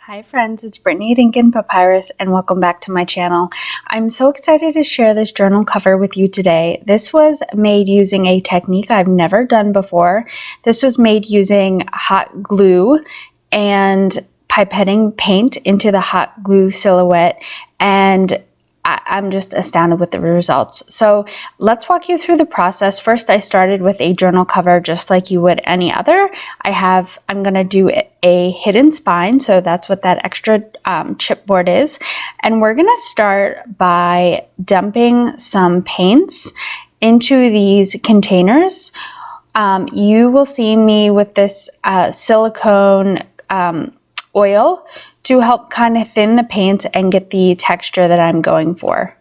Hi friends, it's Brittany at Ink and Papyrus and welcome back to my channel. I'm so excited to share this journal cover with you today. This was made using a technique I've never done before. This was made using hot glue and pipetting paint into the hot glue silhouette, and I'm just astounded with the results. So let's walk you through the process. First, I started with a journal cover just like you would any other. I'm going to do a hidden spine, so that's what that extra chipboard is. And we're going to start by dumping some paints into these containers. You will see me with this silicone oil to help kind of thin the paint and get the texture that I'm going for.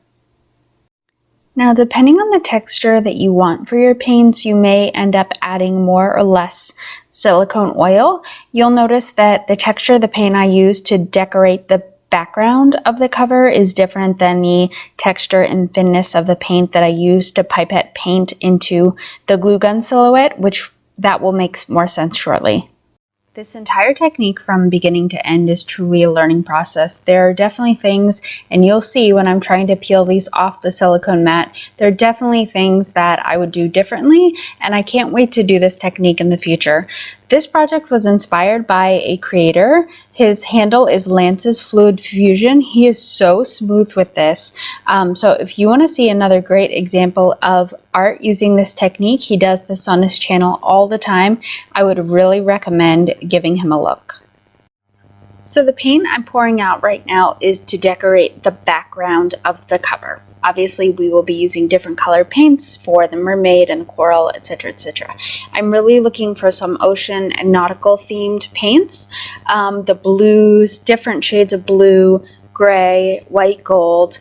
Now, depending on the texture that you want for your paints, you may end up adding more or less silicone oil. You'll notice that the texture of the paint I use to decorate the background of the cover is different than the texture and thinness of the paint that I use to pipette paint into the glue gun silhouette, which that will make more sense shortly. This entire technique from beginning to end is truly a learning process. There are definitely things, and you'll see when I'm trying to peel these off the silicone mat, there are definitely things that I would do differently, and I can't wait to do this technique in the future. This project was inspired by a creator. His handle is Lance's Fluid Fusion. He is so smooth with this. So if you want to see another great example of art using this technique, he does this on his channel all the time. I would really recommend giving him a look. So the paint I'm pouring out right now is to decorate the background of the cover. Obviously, we will be using different color paints for the mermaid and the coral, etc., etc. I'm really looking for some ocean and nautical themed paints. The blues, different shades of blue, gray, white, gold.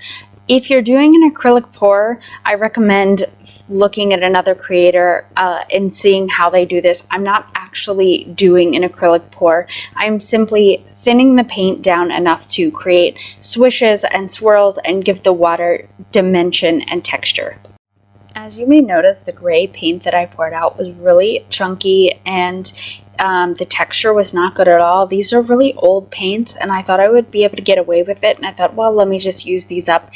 If you're doing an acrylic pour, I recommend looking at another creator and seeing how they do this. I'm not actually doing an acrylic pour. I'm simply thinning the paint down enough to create swishes and swirls and give the water dimension and texture. As you may notice, the gray paint that I poured out was really chunky and the texture was not good at all. These are really old paints and I thought I would be able to get away with it, and I thought, well, let me just use these up.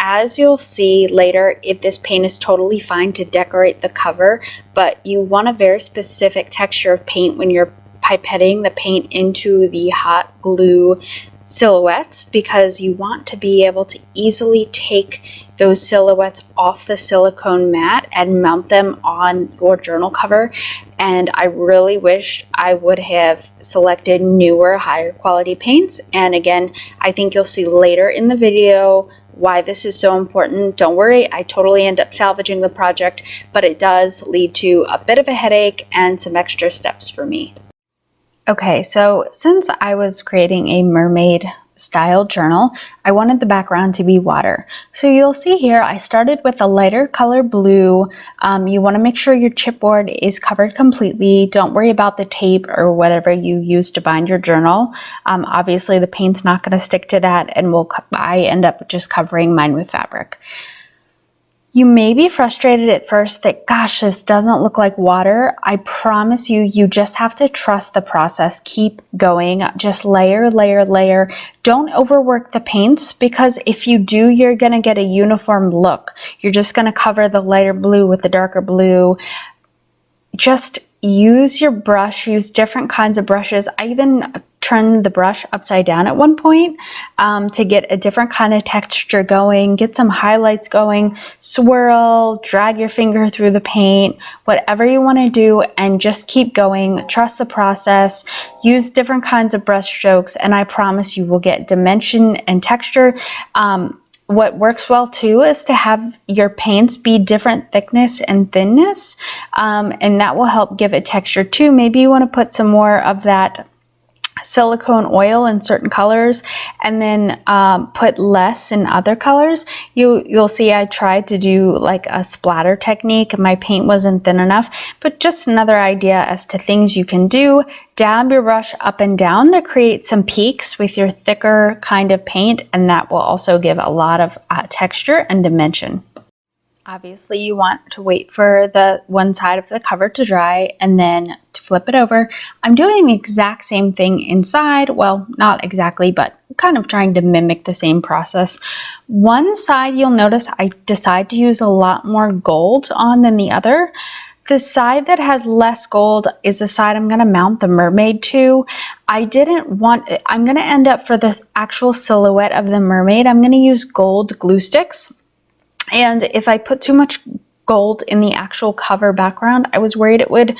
As you'll see later, if this paint is totally fine to decorate the cover, but you want a very specific texture of paint when you're pipetting the paint into the hot glue silhouettes, because you want to be able to easily take those silhouettes off the silicone mat and mount them on your journal cover. And I really wish I would have selected newer, higher quality paints. And again, I think you'll see later in the video why this is so important. Don't worry, I totally end up salvaging the project, but it does lead to a bit of a headache and some extra steps for me. Okay, so since I was creating a mermaid style journal, I wanted the background to be water. So you'll see here, I started with a lighter color blue. You want to make sure your chipboard is covered completely. Don't worry about the tape or whatever you use to bind your journal. Obviously the paint's not going to stick to that, and I end up just covering mine with fabric. You may be frustrated at first that, gosh, this doesn't look like water. I promise you, you just have to trust the process. Keep going. Just layer, layer, layer. Don't overwork the paints, because if you do, you're going to get a uniform look. You're just going to cover the lighter blue with the darker blue. Just use your brush. Use different kinds of brushes. I even turned the brush upside down at one point to get a different kind of texture going, get some highlights going, swirl, drag your finger through the paint, whatever you want to do, and just keep going. Trust the process. Use different kinds of brush strokes, and I promise you will get dimension and texture. What works well too is to have your paints be different thickness and thinness, and that will help give it texture too. Maybe you want to put some more of that silicone oil in certain colors and then put less in other colors. You'll see I tried to do like a splatter technique. My paint wasn't thin enough, but just another idea as to things you can do. Dab your brush up and down to create some peaks with your thicker kind of paint, and that will also give a lot of texture and dimension. Obviously, you want to wait for the one side of the cover to dry and then to flip it over. I'm doing the exact same thing inside. Well, not exactly, but kind of trying to mimic the same process. One side, you'll notice I decide to use a lot more gold on than the other. The side that has less gold is the side I'm going to mount the mermaid to. I'm going to end up for the actual silhouette of the mermaid, I'm going to use gold glue sticks. And if I put too much gold in the actual cover background, I was worried it would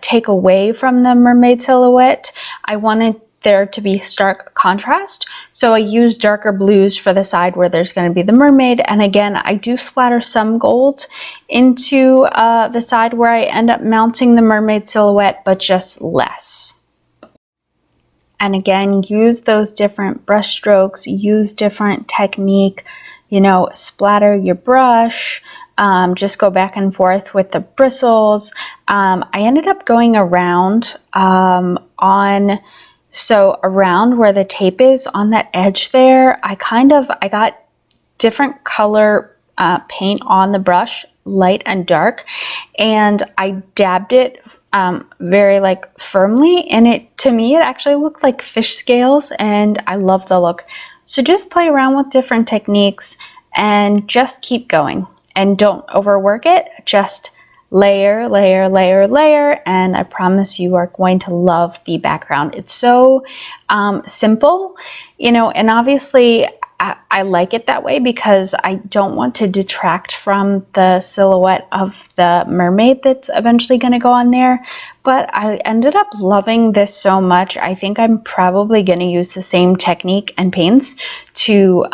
take away from the mermaid silhouette. I wanted there to be stark contrast, so I used darker blues for the side where there's going to be the mermaid. And again, I do splatter some gold into the side where I end up mounting the mermaid silhouette, but just less. And again, use those different brush strokes, use different technique. You know, splatter your brush, just go back and forth with the bristles. I ended up going around around where the tape is on that edge there. I got different color paint on the brush, light and dark, and I dabbed it very like firmly, and to me it actually looked like fish scales, and I love the look. So just play around with different techniques and just keep going, and don't overwork it. Just layer, layer, layer, layer, and I promise you are going to love the background. It's so simple, you know, and obviously I like it that way because I don't want to detract from the silhouette of the mermaid that's eventually going to go on there. But I ended up loving this so much. I think I'm probably going to use the same technique and paints to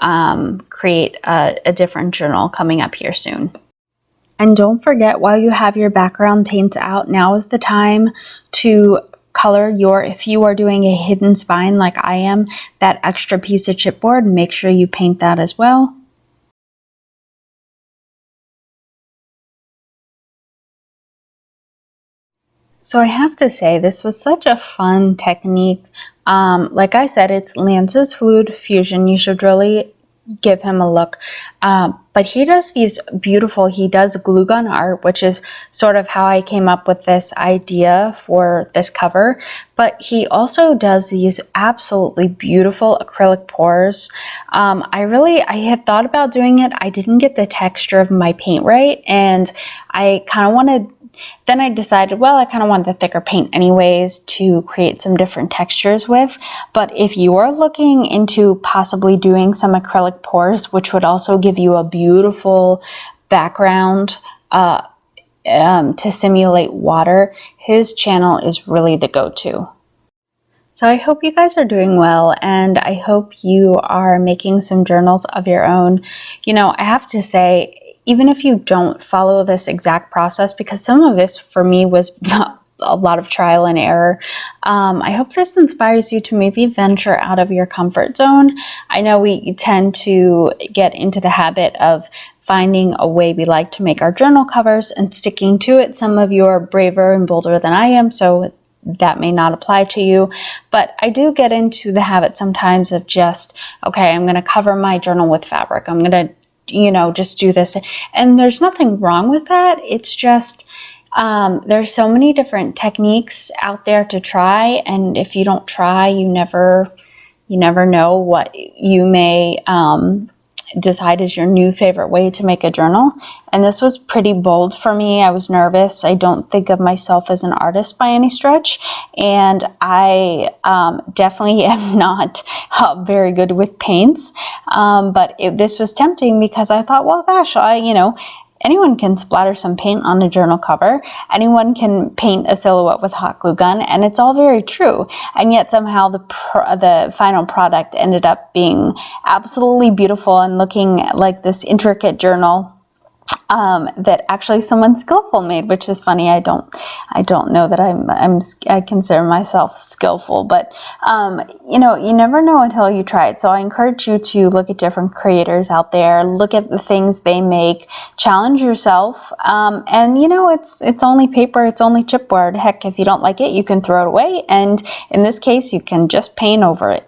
create a different journal coming up here soon. And don't forget, while you have your background paints out, now is the time to color if you are doing a hidden spine like I am, that extra piece of chipboard, make sure you paint that as well. So I have to say, this was such a fun technique. Like I said, it's Lance's Fluid Fusion. You should really give him a look. But he does he does glue gun art, which is sort of how I came up with this idea for this cover. But he also does these absolutely beautiful acrylic pours. I had thought about doing it. I didn't get the texture of my paint right, and then I decided, well, I kind of want the thicker paint anyways to create some different textures with. But if you are looking into possibly doing some acrylic pours, which would also give you a beautiful background to simulate water, his channel is really the go-to. So I hope you guys are doing well, and I hope you are making some journals of your own. You know, I have to say, even if you don't follow this exact process, because some of this for me was a lot of trial and error, I hope this inspires you to maybe venture out of your comfort zone. I know we tend to get into the habit of finding a way we like to make our journal covers and sticking to it. Some of you are braver and bolder than I am, so that may not apply to you, but I do get into the habit sometimes of just, okay, I'm going to cover my journal with fabric. I'm going to just do this. And there's nothing wrong with that. It's just, there's so many different techniques out there to try. And if you don't try, you never know what you may, decide is your new favorite way to make a journal. And this was pretty bold for me. I was nervous. I don't think of myself as an artist by any stretch. And I definitely am not very good with paints. But this was tempting because I thought, well, gosh, anyone can splatter some paint on a journal cover. Anyone can paint a silhouette with hot glue gun, and it's all very true. And yet somehow the final product ended up being absolutely beautiful and looking like this intricate journal that actually someone skillful made, which is funny. I don't know that I consider myself skillful, but you never know until you try it. So I encourage you to look at different creators out there, look at the things they make, challenge yourself, and it's only paper, it's only chipboard. Heck, if you don't like it, you can throw it away, and in this case, you can just paint over it.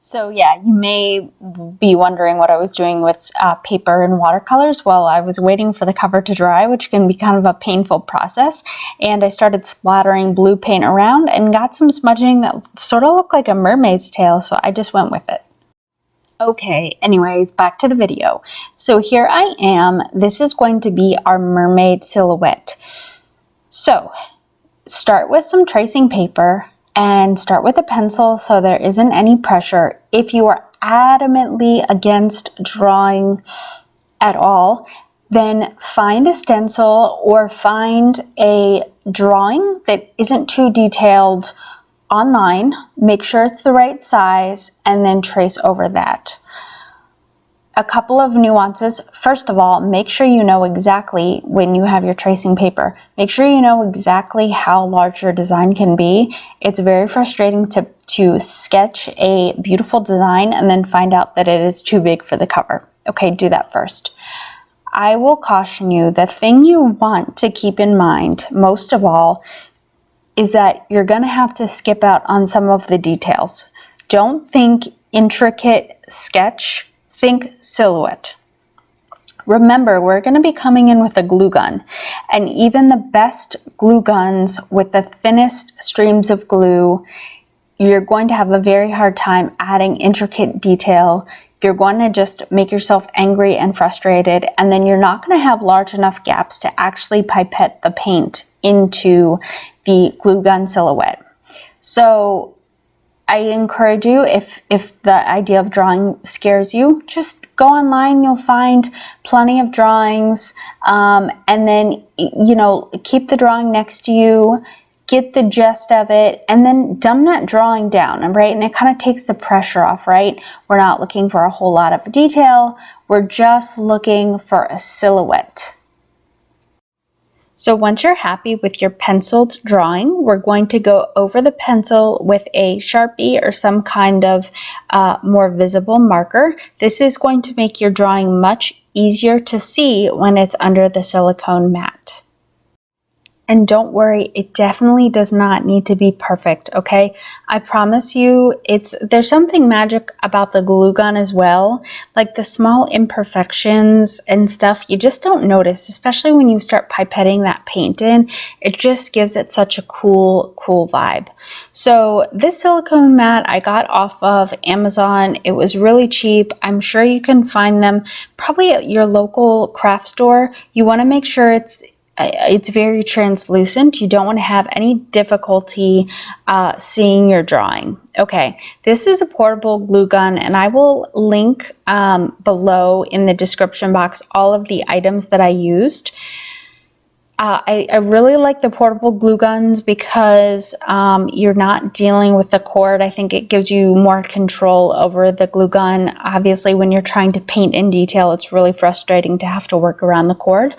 So yeah, you may be wondering what I was doing with paper and watercolors. Well, I was waiting for the cover to dry, which can be kind of a painful process. And I started splattering blue paint around and got some smudging that sort of looked like a mermaid's tail, so I just went with it. Okay, anyways, back to the video. So here I am. This is going to be our mermaid silhouette. So start with some tracing paper and start with a pencil so there isn't any pressure. If you are adamantly against drawing at all, then find a stencil or find a drawing that isn't too detailed online. Make sure it's the right size and then trace over that. A couple of nuances. First of all, make sure you know exactly, when you have your tracing paper, make sure you know exactly how large your design can be. It's very frustrating to sketch a beautiful design and then find out that it is too big for the cover. Okay, do that first. I will caution you, the thing you want to keep in mind, most of all, is that you're going to have to skip out on some of the details. Don't think intricate sketch. Think silhouette. Remember, we're going to be coming in with a glue gun, and even the best glue guns with the thinnest streams of glue, you're going to have a very hard time adding intricate detail. You're going to just make yourself angry and frustrated, and then you're not going to have large enough gaps to actually pipette the paint into the glue gun silhouette. So I encourage you, if the idea of drawing scares you, just go online. You'll find plenty of drawings, and then, you know, keep the drawing next to you, get the gist of it, and then dumb that drawing down, right? And it kind of takes the pressure off, right? We're not looking for a whole lot of detail. We're just looking for a silhouette. So once you're happy with your penciled drawing, we're going to go over the pencil with a Sharpie or some kind of more visible marker. This is going to make your drawing much easier to see when it's under the silicone mat. And don't worry, it definitely does not need to be perfect, okay? I promise you, there's something magic about the glue gun as well. Like the small imperfections and stuff, you just don't notice, especially when you start pipetting that paint in. It just gives it such a cool vibe. So this silicone mat I got off of Amazon. It was really cheap. I'm sure you can find them probably at your local craft store. You want to make sure it's very translucent. You don't want to have any difficulty seeing your drawing. Okay, this is a portable glue gun, and I will link below in the description box all of the items that I used. I really like the portable glue guns because you're not dealing with the cord. I think it gives you more control over the glue gun. Obviously, when you're trying to paint in detail, it's really frustrating to have to work around the cord.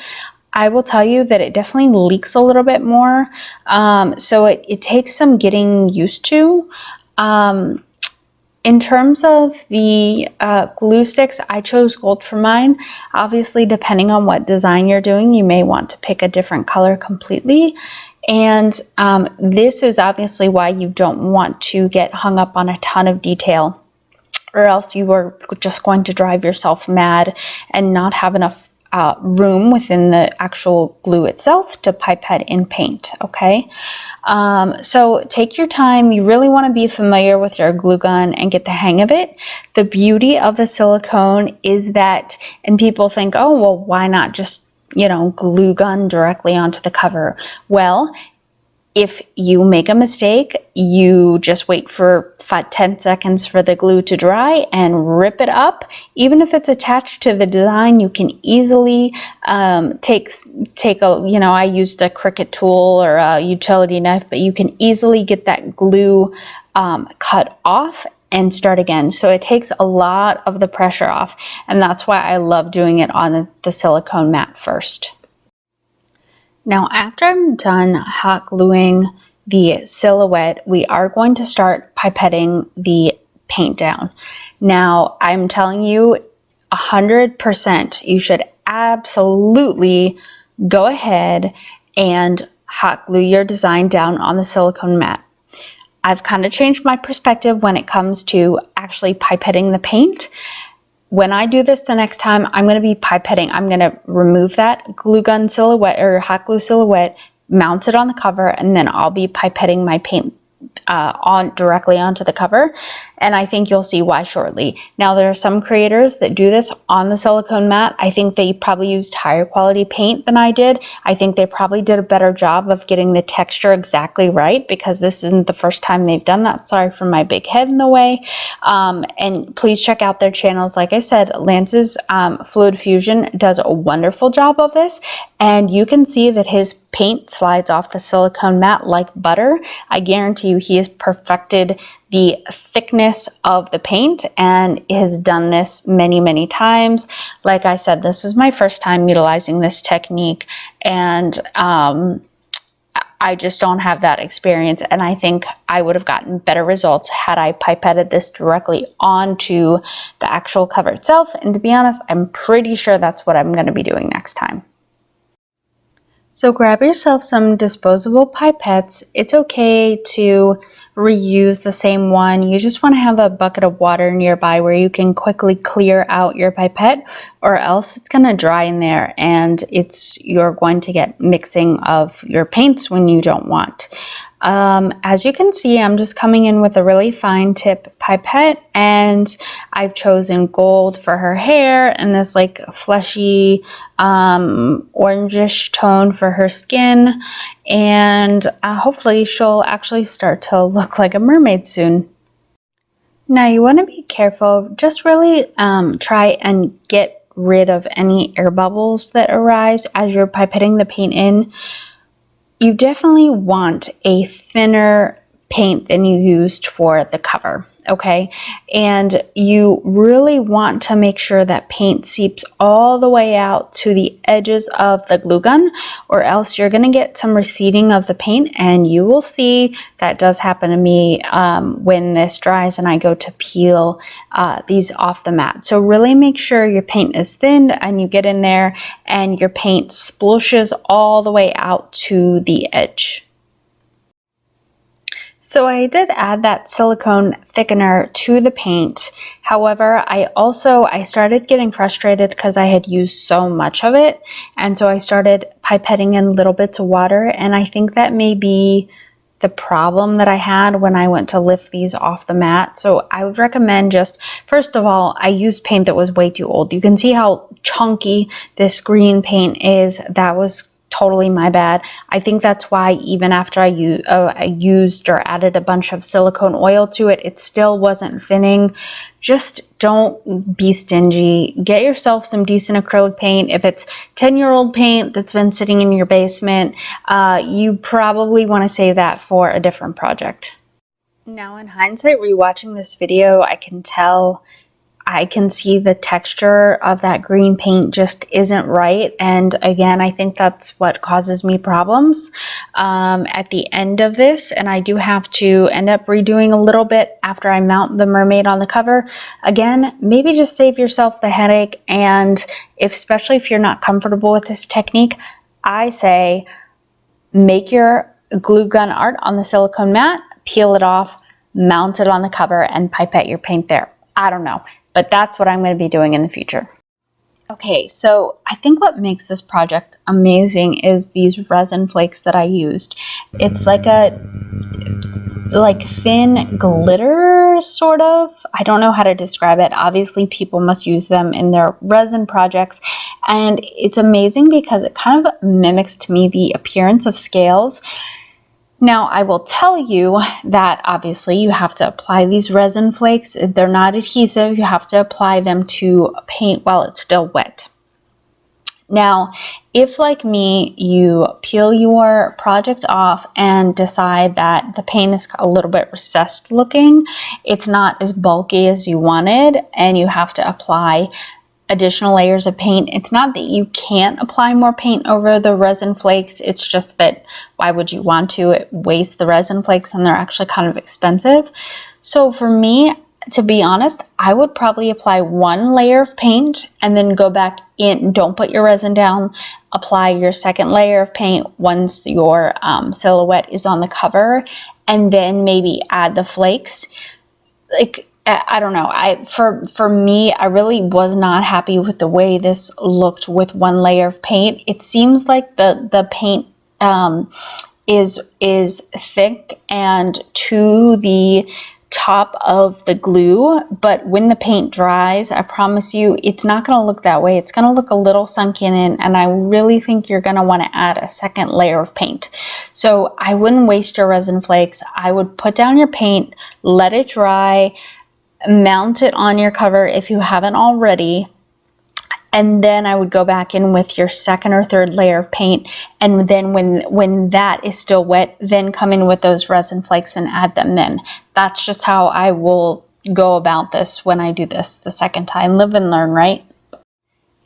I will tell you that it definitely leaks a little bit more, so it takes some getting used to. In terms of the glue sticks, I chose gold for mine. Obviously, depending on what design you're doing, you may want to pick a different color completely. And this is obviously why you don't want to get hung up on a ton of detail, or else you are just going to drive yourself mad and not have enough room within the actual glue itself to pipette in paint, okay? So take your time. You really want to be familiar with your glue gun and get the hang of it. The beauty of the silicone is that, and people think, oh, well, why not just, you know, glue gun directly onto the cover? Well, if you make a mistake, you just wait for 10 seconds for the glue to dry and rip it up. Even if it's attached to the design, you can easily take a, you know, I used a Cricut tool or a utility knife, but you can easily get that glue cut off and start again. So it takes a lot of the pressure off, and that's why I love doing it on the silicone mat first. Now, after I'm done hot gluing the silhouette, we are going to start pipetting the paint down. Now, I'm telling you 100%, you should absolutely go ahead and hot glue your design down on the silicone mat. I've kind of changed my perspective when it comes to actually pipetting the paint. When I do this the next time, I'm going to be pipetting. I'm going to remove that glue gun silhouette or hot glue silhouette, mount it on the cover, and then I'll be pipetting my paint directly onto the cover, and I think you'll see why shortly. Now, there are some creators that do this on the silicone mat. I think they probably used higher quality paint than I did. I think they probably did a better job of getting the texture exactly right, because this isn't the first time they've done that. Sorry for my big head in the way. And please check out their channels. Like I said, Lance's Fluid Fusion does a wonderful job of this, and you can see that his paint slides off the silicone mat like butter. I guarantee you he has perfected the thickness of the paint and has done this many, many times. Like I said, this was my first time utilizing this technique, and I just don't have that experience, and I think I would have gotten better results had I pipetted this directly onto the actual cover itself. And to be honest, I'm pretty sure that's what I'm going to be doing next time. So grab yourself some disposable pipettes. It's okay to reuse the same one. You just want to have a bucket of water nearby where you can quickly clear out your pipette, or else it's going to dry in there and you're going to get mixing of your paints when you don't want. As you can see, I'm just coming in with a really fine tip pipette, and I've chosen gold for her hair and this like fleshy orangish tone for her skin, and hopefully she'll actually start to look like a mermaid soon. Now you want to be careful, just really try and get rid of any air bubbles that arise as you're pipetting the paint in. You definitely want a thinner paint than you used for the cover, okay? And you really want to make sure that paint seeps all the way out to the edges of the glue gun, or else you're going to get some receding of the paint, and you will see that does happen to me when this dries and I go to peel these off the mat. So really make sure your paint is thinned and you get in there and your paint splooshes all the way out to the edge. So I did add that silicone thickener to the paint. However, I started getting frustrated because I had used so much of it. And so I started pipetting in little bits of water. And I think that may be the problem that I had when I went to lift these off the mat. So I would recommend just, first of all, I used paint that was way too old. You can see how chunky this green paint is. That was totally my bad. I think that's why even after I used or added a bunch of silicone oil to it, it still wasn't thinning. Just don't be stingy. Get yourself some decent acrylic paint. If it's 10-year-old paint that's been sitting in your basement, you probably want to save that for a different project. Now in hindsight, rewatching this video, I can see the texture of that green paint just isn't right. And again, I think that's what causes me problems at the end of this. And I do have to end up redoing a little bit after I mount the mermaid on the cover. Again, maybe just save yourself the headache. And especially if you're not comfortable with this technique, I say make your glue gun art on the silicone mat, peel it off, mount it on the cover, and pipette your paint there. I don't know. But that's what I'm going to be doing in the future. Okay, so I think what makes this project amazing is these resin flakes that I used. It's like thin glitter, sort of. I don't know how to describe it. Obviously, people must use them in their resin projects. And it's amazing because it kind of mimics to me the appearance of scales. Now, I will tell you that obviously you have to apply these resin flakes. They're not adhesive. You have to apply them to paint while it's still wet. Now, if like me, you peel your project off and decide that the paint is a little bit recessed looking, it's not as bulky as you wanted, and you have to apply additional layers of paint. It's not that you can't apply more paint over the resin flakes. It's just that why would you want to waste the resin flakes, and they're actually kind of expensive. So for me, to be honest, I would probably apply one layer of paint and then go back in. Don't put your resin down. Apply your second layer of paint once your silhouette is on the cover, and then maybe add the flakes. Like, I don't know. For me, I really was not happy with the way this looked with one layer of paint. It seems like the paint is thick and to the top of the glue, but when the paint dries, I promise you it's not going to look that way. It's going to look a little sunken in, and I really think you're going to want to add a second layer of paint. So I wouldn't waste your resin flakes. I would put down your paint, let it dry, mount it on your cover if you haven't already, and then I would go back in with your second or third layer of paint, and then when that is still wet, then come in with those resin flakes and add them then. That's just how I will go about this when I do this the second time. Live and learn, right?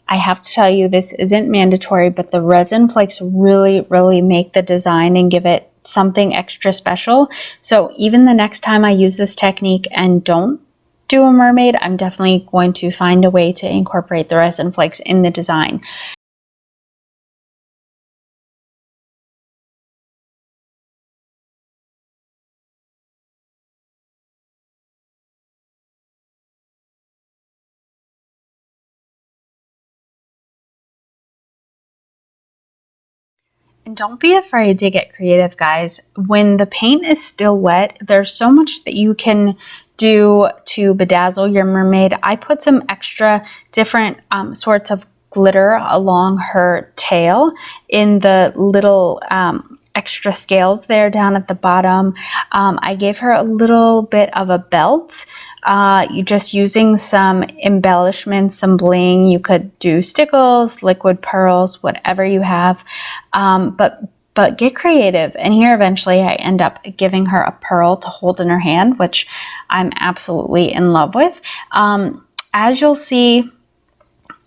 I have to tell you, this isn't mandatory, but the resin flakes really make the design and give it something extra special. So even the next time I use this technique and don't do a mermaid, I'm definitely going to find a way to incorporate the resin flakes in the design. And don't be afraid to get creative, guys. When the paint is still wet, there's so much that you can do to bedazzle your mermaid. I put some extra different sorts of glitter along her tail in the little extra scales there down at the bottom. I gave her a little bit of a belt. You just using some embellishments, some bling. You could do stickles, liquid pearls, whatever you have. But get creative. And here eventually I end up giving her a pearl to hold in her hand, which I'm absolutely in love with. As you'll see,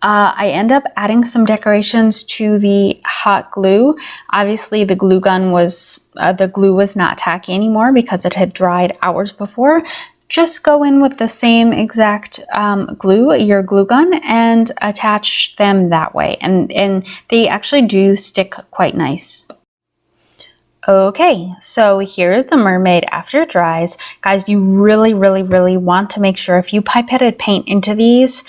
I end up adding some decorations to the hot glue. Obviously the glue gun was, the glue was not tacky anymore because it had dried hours before. Just go in with the same exact glue, your glue gun, and attach them that way. And they actually do stick quite nice. Okay, so here's the mermaid after it dries. Guys, you really want to make sure if you pipetted paint into these,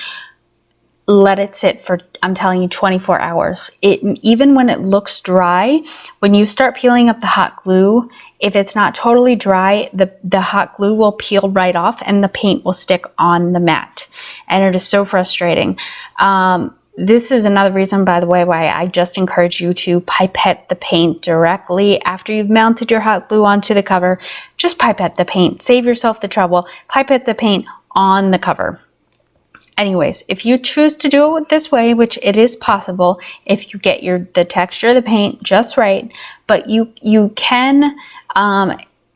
let it sit for, I'm telling you, 24 hours. Even when it looks dry, when you start peeling up the hot glue, if it's not totally dry, the hot glue will peel right off and the paint will stick on the mat. And it is so frustrating. This is another reason, by the way, why I just encourage you to pipette the paint directly after you've mounted your hot glue onto the cover. Just pipette the paint. Save yourself the trouble. Pipette the paint on the cover. Anyways, if you choose to do it this way, which it is possible if you get the texture of the paint just right, but you can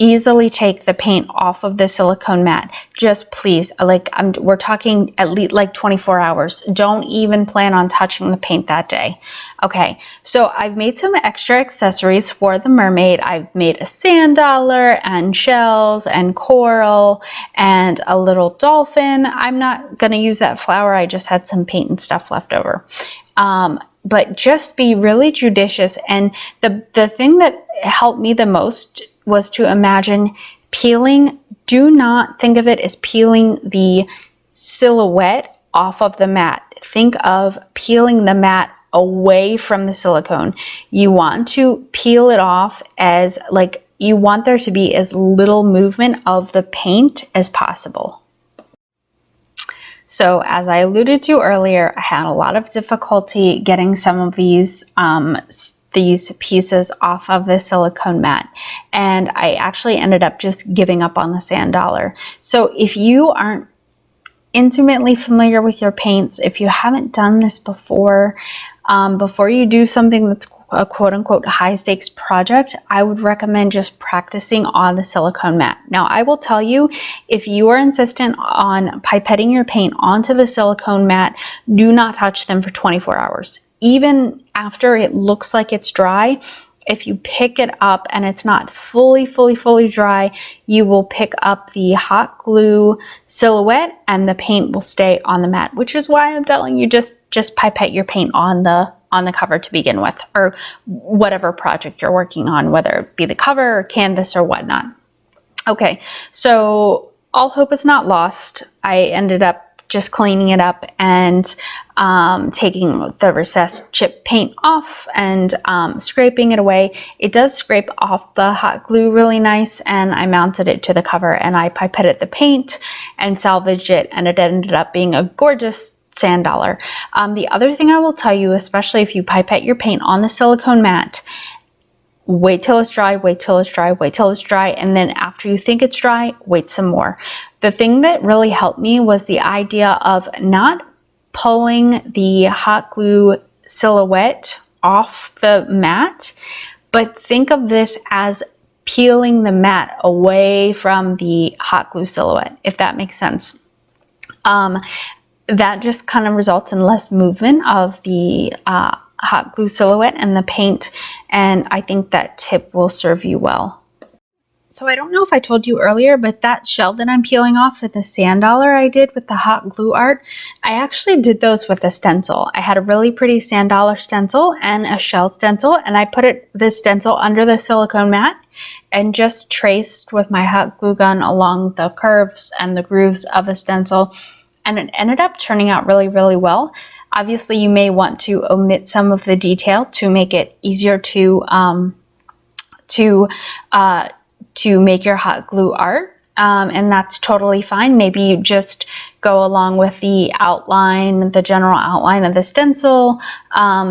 easily take the paint off of the silicone mat. Just please, we're talking at least like 24 hours. Don't even plan on touching the paint that day. Okay, so I've made some extra accessories for the mermaid. I've made a sand dollar and shells and coral and a little dolphin. I'm not gonna use that flower. I just had some paint and stuff left over. But just be really judicious. And the thing that helped me the most was to imagine peeling. Do not think of it as peeling the silhouette off of the mat. Think of peeling the mat away from the silicone. You want to peel it off as you want there to be as little movement of the paint as possible. So as I alluded to earlier, I had a lot of difficulty getting some of these pieces off of the silicone mat, and I actually ended up just giving up on the sand dollar. So if you aren't intimately familiar with your paints, if you haven't done this before, before you do something that's a quote-unquote high-stakes project, I would recommend just practicing on the silicone mat. Now, I will tell you, if you are insistent on pipetting your paint onto the silicone mat, do not touch them for 24 hours. Even after it looks like it's dry, if you pick it up and it's not fully dry, you will pick up the hot glue silhouette and the paint will stay on the mat, which is why I'm telling you, just pipette your paint on the cover to begin with, or whatever project you're working on, whether it be the cover or canvas or whatnot. Okay, so all hope is not lost. I ended up just cleaning it up and taking the recessed chip paint off and scraping it away. It does scrape off the hot glue really nice, and I mounted it to the cover and I pipetted the paint and salvaged it, and it ended up being a gorgeous sand dollar. The other thing I will tell you, especially if you pipette your paint on the silicone mat, wait till it's dry, wait till it's dry, wait till it's dry, and then after you think it's dry, wait some more. The thing that really helped me was the idea of not pulling the hot glue silhouette off the mat, but think of this as peeling the mat away from the hot glue silhouette, if that makes sense. That just kind of results in less movement of the hot glue silhouette and the paint, and I think that tip will serve you well. So I don't know if I told you earlier, but that shell that I'm peeling off with the sand dollar I did with the hot glue art, I actually did those with a stencil. I had a really pretty sand dollar stencil and a shell stencil, and I put the stencil under the silicone mat and just traced with my hot glue gun along the curves and the grooves of the stencil, and it ended up turning out really, really well. Obviously, you may want to omit some of the detail to make it easier to make your hot glue art, and that's totally fine. Maybe you just go along with the outline, the general outline of the stencil.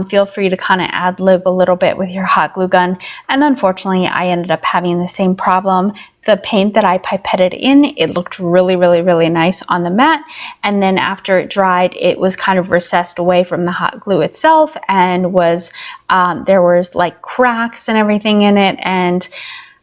Feel free to kind of ad-lib a little bit with your hot glue gun. And unfortunately, I ended up having the same problem. The paint that I pipetted in, it looked really, really, really nice on the mat. And then after it dried, it was kind of recessed away from the hot glue itself, and was there was like cracks and everything in it, and I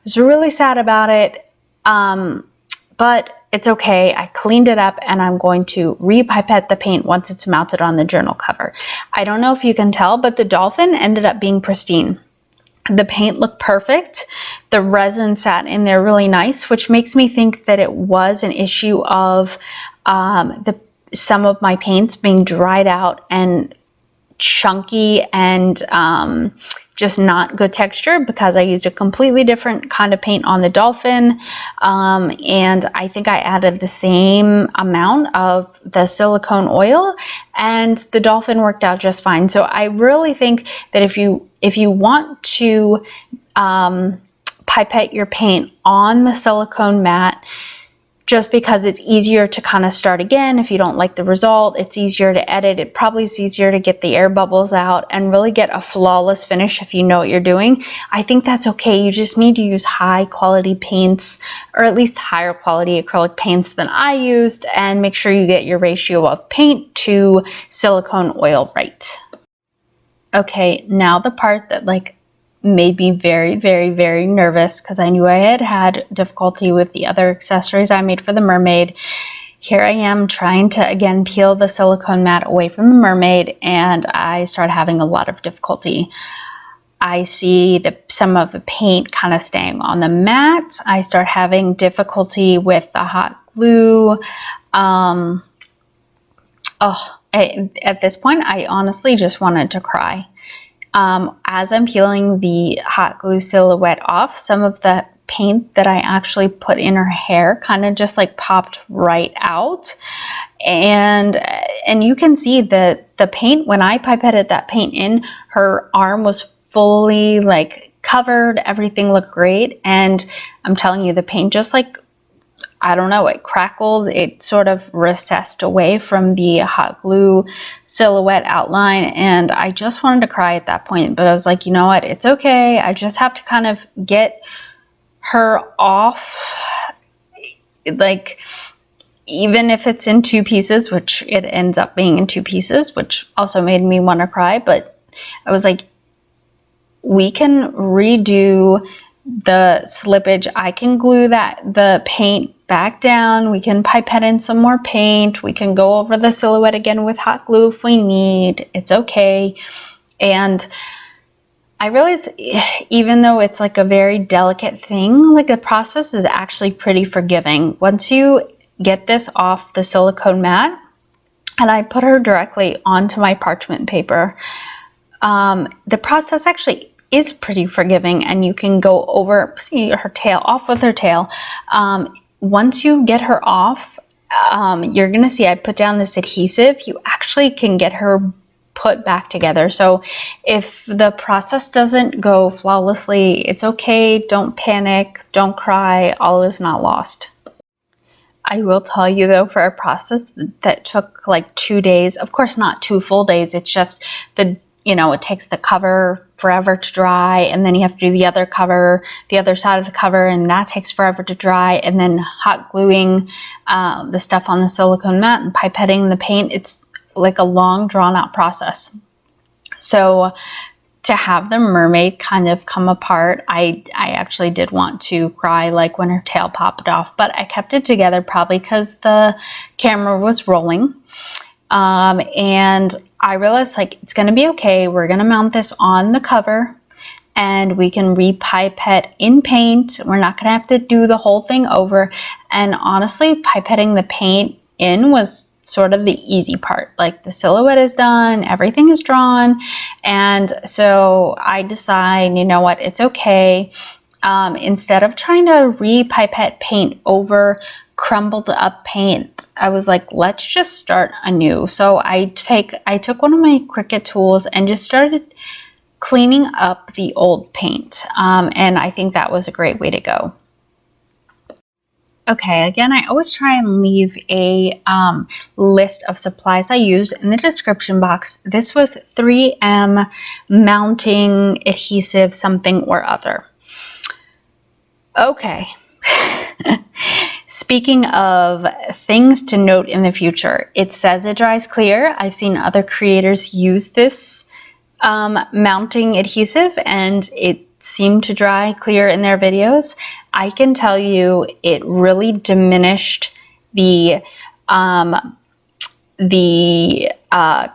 was really sad about it. But it's okay. I cleaned it up, and I'm going to repipette the paint once it's mounted on the journal cover. I don't know if you can tell, but the dolphin ended up being pristine. The paint looked perfect. The resin sat in there really nice, which makes me think that it was an issue of some of my paints being dried out and chunky and just not good texture, because I used a completely different kind of paint on the dolphin, and I think I added the same amount of the silicone oil, and the dolphin worked out just fine. So I really think that if you want to pipette your paint on the silicone mat, just because it's easier to kind of start again if you don't like the result, it's easier to edit, it probably is easier to get the air bubbles out and really get a flawless finish if you know what you're doing. I think that's okay. You just need to use high quality paints, or at least higher quality acrylic paints than I used, and make sure you get your ratio of paint to silicone oil right. Okay, now the part that made me very, very, very nervous, because I knew I had difficulty with the other accessories I made for the mermaid. Here I am trying to again peel the silicone mat away from the mermaid, and I start having a lot of difficulty. I see some of the paint kind of staying on the mat. I start having difficulty with the hot glue. At this point, I honestly just wanted to cry. As I'm peeling the hot glue silhouette off, some of the paint that I actually put in her hair kind of just popped right out. And you can see that the paint, when I pipetted that paint in, her arm was fully covered. Everything looked great. And I'm telling you, the paint just I don't know, it crackled, it sort of recessed away from the hot glue silhouette outline, and I just wanted to cry at that point. But I was like, you know what, it's okay. I just have to kind of get her off, even if it's in two pieces, which it ends up being in two pieces, which also made me want to cry. But I was like, we can redo the slippage. I can glue the paint back down. We can pipette in some more paint. We can go over the silhouette again with hot glue if we need. It's okay. And I realize, even though it's a very delicate thing, the process is actually pretty forgiving. Once you get this off the silicone mat, and I put her directly onto my parchment paper, the process actually is pretty forgiving, and you can go over, see her tail, off with her tail. once you get her off, you're gonna see I put down this adhesive. You actually can get her put back together. So if the process doesn't go flawlessly, it's okay. Don't panic, don't cry, all is not lost. I will tell you though, for a process that took like 2 days, of course not 2 full days, it's just it takes the cover forever to dry, and then you have to do the other cover, the other side of the cover, and that takes forever to dry, and then hot gluing the stuff on the silicone mat and pipetting the paint. It's like a long drawn out process. So to have the mermaid kind of come apart, I actually did want to cry like when her tail popped off, but I kept it together probably because the camera was rolling. And I realized like it's gonna be okay. We're gonna mount this on the cover and we can repipette in paint. We're not gonna have to do the whole thing over. And honestly, pipetting the paint in was sort of the easy part. Like the silhouette is done, everything is drawn. And so I decide, you know what, it's okay. Instead of trying to repipette paint over crumbled up paint, I was like, let's just start anew. So I took one of my Cricut tools and just started cleaning up the old paint. And I think that was a great way to go. Okay, again, I always try and leave a list of supplies I use in the description box. This was 3M mounting adhesive something or other. Okay. Speaking of things to note in the future, it says it dries clear. I've seen other creators use this mounting adhesive and it seemed to dry clear in their videos. I can tell you it really diminished the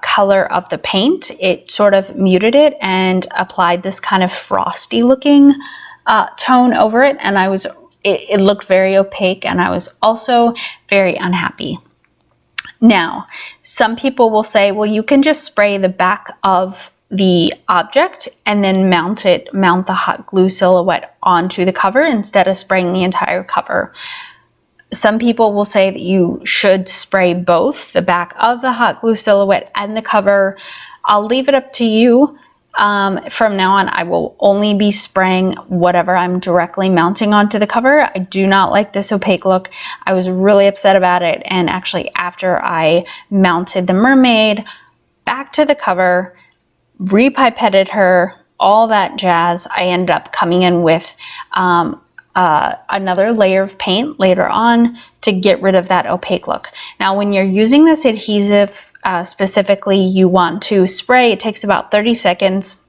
color of the paint. It sort of muted it and applied this kind of frosty looking tone over it, and it looked very opaque, and I was also very unhappy. Now, some people will say, well, you can just spray the back of the object and then mount the hot glue silhouette onto the cover instead of spraying the entire cover. Some people will say that you should spray both the back of the hot glue silhouette and the cover. I'll leave it up to you. From now on, I will only be spraying whatever I'm directly mounting onto the cover. I do not like this opaque look. I was really upset about it, and actually after I mounted the mermaid back to the cover, repipetted her, all that jazz, I ended up coming in with another layer of paint later on to get rid of that opaque look. Now, when you're using this adhesive, specifically, you want to spray. It takes about 30 seconds.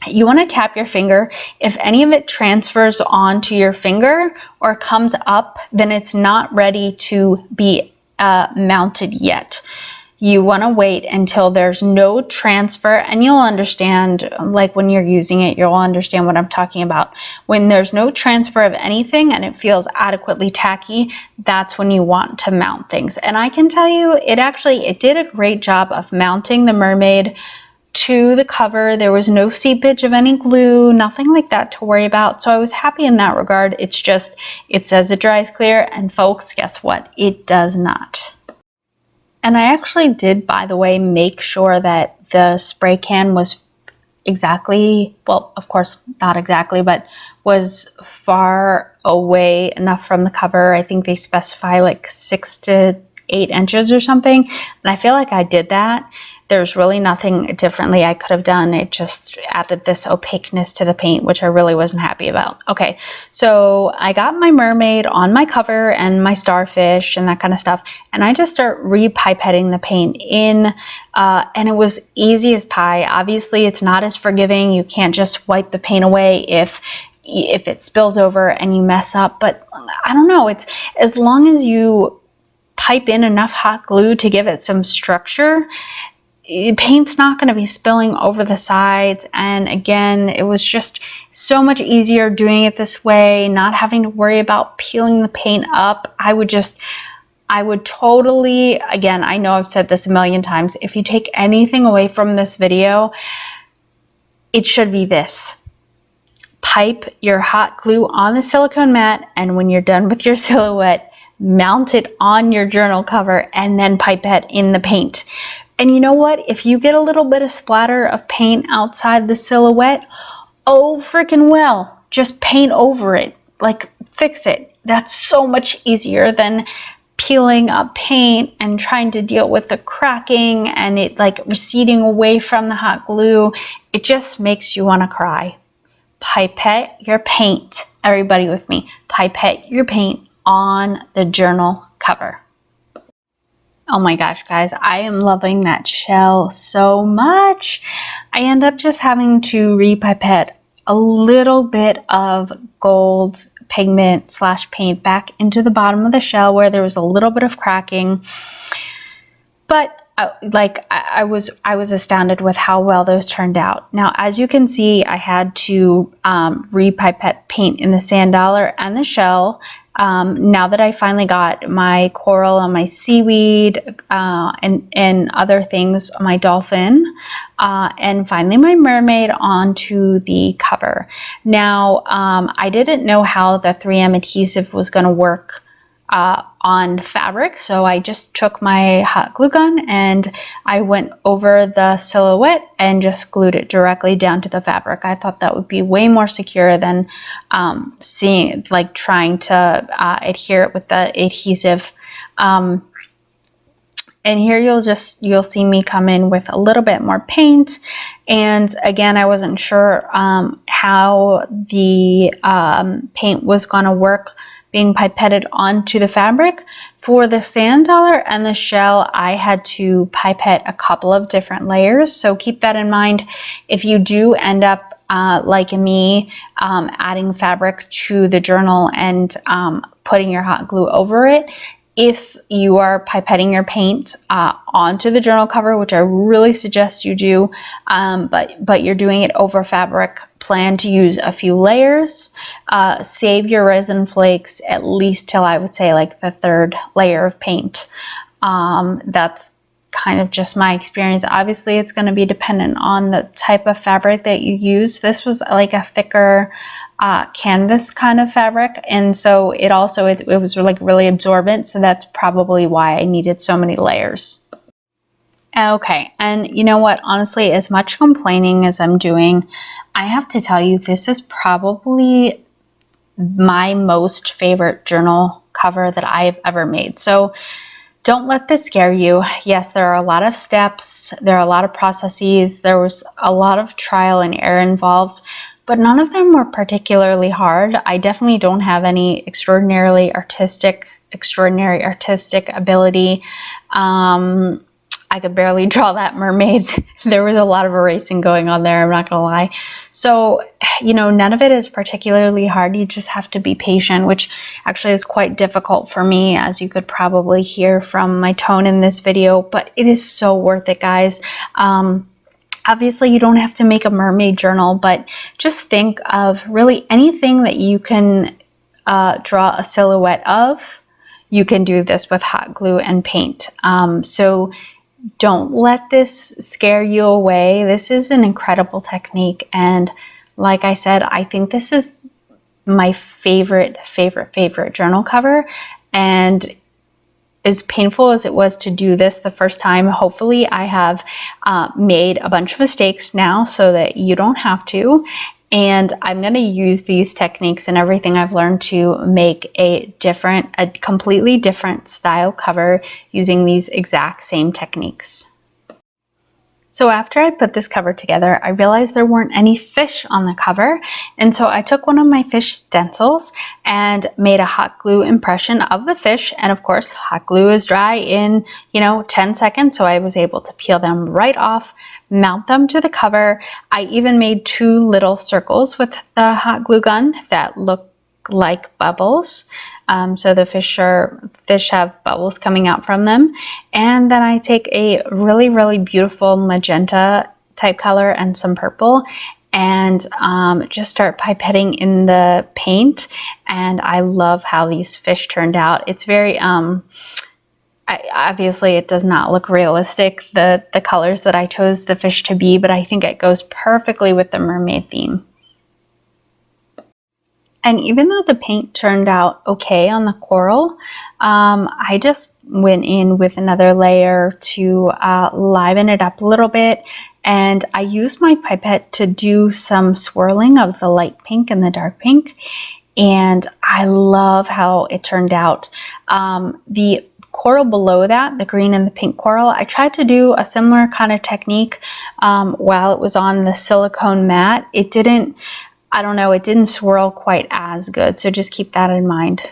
You want to tap your finger. If any of it transfers onto your finger or comes up, then it's not ready to be mounted yet. You want to wait until there's no transfer, and you'll understand, like when you're using it, you'll understand what I'm talking about. When there's no transfer of anything and it feels adequately tacky, that's when you want to mount things. And I can tell you, it did a great job of mounting the mermaid to the cover. There was no seepage of any glue, nothing like that to worry about. So I was happy in that regard. It's just, it says it dries clear, and folks, guess what? It does not. And I actually did, by the way, make sure that the spray can was exactly, well, of course, not exactly, but was far away enough from the cover. I think they specify like 6 to 8 inches or something. And I feel like I did that. There's really nothing differently I could have done. It just added this opaqueness to the paint, which I really wasn't happy about. Okay, so I got my mermaid on my cover and my starfish and that kind of stuff, and I just start repipetting the paint in, and it was easy as pie. Obviously, it's not as forgiving. You can't just wipe the paint away if it spills over and you mess up, but I don't know. It's as long as you pipe in enough hot glue to give it some structure, paint's not going to be spilling over the sides. And again, it was just so much easier doing it this way, not having to worry about peeling the paint up. I would totally, again, I know I've said this a million times, if you take anything away from this video, it should be this. pipe your hot glue on the silicone mat, and when you're done with your silhouette, mount it on your journal cover and then pipette in the paint. And you know what? If you get a little bit of splatter of paint outside the silhouette, oh freaking well, just paint over it, like fix it. That's so much easier than peeling up paint and trying to deal with the cracking and it like receding away from the hot glue. It just makes you want to cry. Pipette your paint, everybody with me, pipette your paint on the journal cover. Oh my gosh, guys, I am loving that shell so much. I end up just having to repipette a little bit of gold pigment / paint back into the bottom of the shell where there was a little bit of cracking. But I was astounded with how well those turned out. Now, as you can see, I had to repipette paint in the sand dollar and the shell. Now that I finally got my coral and my seaweed and other things, my dolphin, and finally my mermaid onto the cover. Now, I didn't know how the 3M adhesive was going to work on fabric, so I just took my hot glue gun and I went over the silhouette and just glued it directly down to the fabric. I thought that would be way more secure than trying to adhere it with the adhesive. And here you'll see me come in with a little bit more paint. And again, I wasn't sure how the paint was going to work being pipetted onto the fabric. For the sand dollar and the shell, I had to pipette a couple of different layers. So keep that in mind. If you do end up, like me, adding fabric to the journal and putting your hot glue over it, if you are pipetting your paint onto the journal cover, which I really suggest you do, but you're doing it over fabric, plan to use a few layers. Save your resin flakes at least till I would say like the third layer of paint. That's kind of just my experience. Obviously, it's going to be dependent on the type of fabric that you use. This was like a thicker canvas kind of fabric, and so it was like really absorbent, so that's probably why I needed so many layers. Okay, and you know what, honestly, as much complaining as I'm doing, I have to tell you, this is probably my most favorite journal cover that I've ever made. So don't let this scare you. Yes, there are a lot of steps, there are a lot of processes, there was a lot of trial and error involved, but none of them were particularly hard. I definitely don't have any extraordinary artistic ability. I could barely draw that mermaid. There was a lot of erasing going on there, I'm not gonna lie. So, none of it is particularly hard. You just have to be patient, which actually is quite difficult for me, as you could probably hear from my tone in this video, but it is so worth it, guys. Obviously, you don't have to make a mermaid journal, but just think of really anything that you can draw a silhouette of. You can do this with hot glue and paint. So don't let this scare you away. This is an incredible technique. And like I said, I think this is my favorite journal cover. And as painful as it was to do this the first time, hopefully I have made a bunch of mistakes now so that you don't have to. And I'm going to use these techniques and everything I've learned to make a completely different style cover using these exact same techniques. So after I put this cover together, I realized there weren't any fish on the cover. And so I took one of my fish stencils and made a hot glue impression of the fish. And of course, hot glue is dry in, 10 seconds. So I was able to peel them right off, mount them to the cover. I even made 2 little circles with the hot glue gun that look like bubbles. So the fish have bubbles coming out from them. And then I take a really, really beautiful magenta type color and some purple and just start pipetting in the paint. And I love how these fish turned out. It's very, obviously it does not look realistic, the colors that I chose the fish to be, but I think it goes perfectly with the mermaid theme. And even though the paint turned out okay on the coral, I just went in with another layer to liven it up a little bit. And I used my pipette to do some swirling of the light pink and the dark pink. And I love how it turned out. The coral below that, the green and the pink coral, I tried to do a similar kind of technique while it was on the silicone mat. It didn't, I don't know, it didn't swirl quite as good, so just keep that in mind.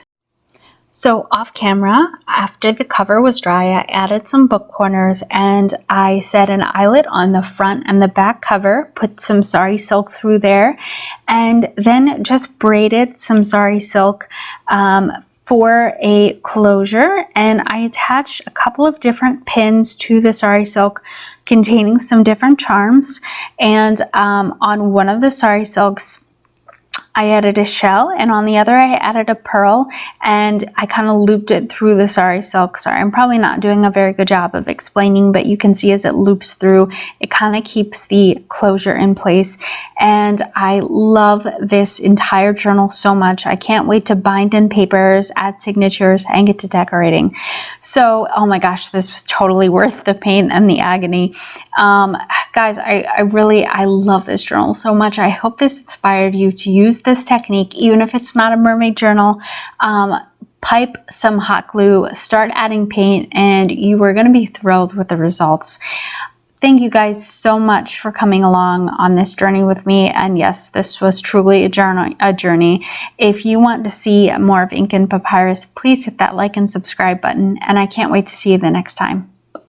So off camera, after the cover was dry, I added some book corners and I set an eyelet on the front and the back cover, put some sari silk through there, and then just braided some sari silk for a closure. And I attached a couple of different pins to the sari silk containing some different charms. And on one of the sari silks, I added a shell, and on the other I added a pearl, and I kind of looped it through the sari silk. Sorry, I'm probably not doing a very good job of explaining, but you can see as it loops through, it kind of keeps the closure in place. And I love this entire journal so much. I can't wait to bind in papers, add signatures, hang it to decorating. So, oh my gosh, this was totally worth the pain and the agony. Guys, I love this journal so much. I hope this inspired you to use this technique, even if it's not a mermaid journal. Pipe some hot glue, start adding paint, and you are going to be thrilled with the results. Thank you guys so much for coming along on this journey with me. And yes, this was truly a journey. If you want to see more of Ink and Papyrus, please hit that like and subscribe button, and I can't wait to see you the next time.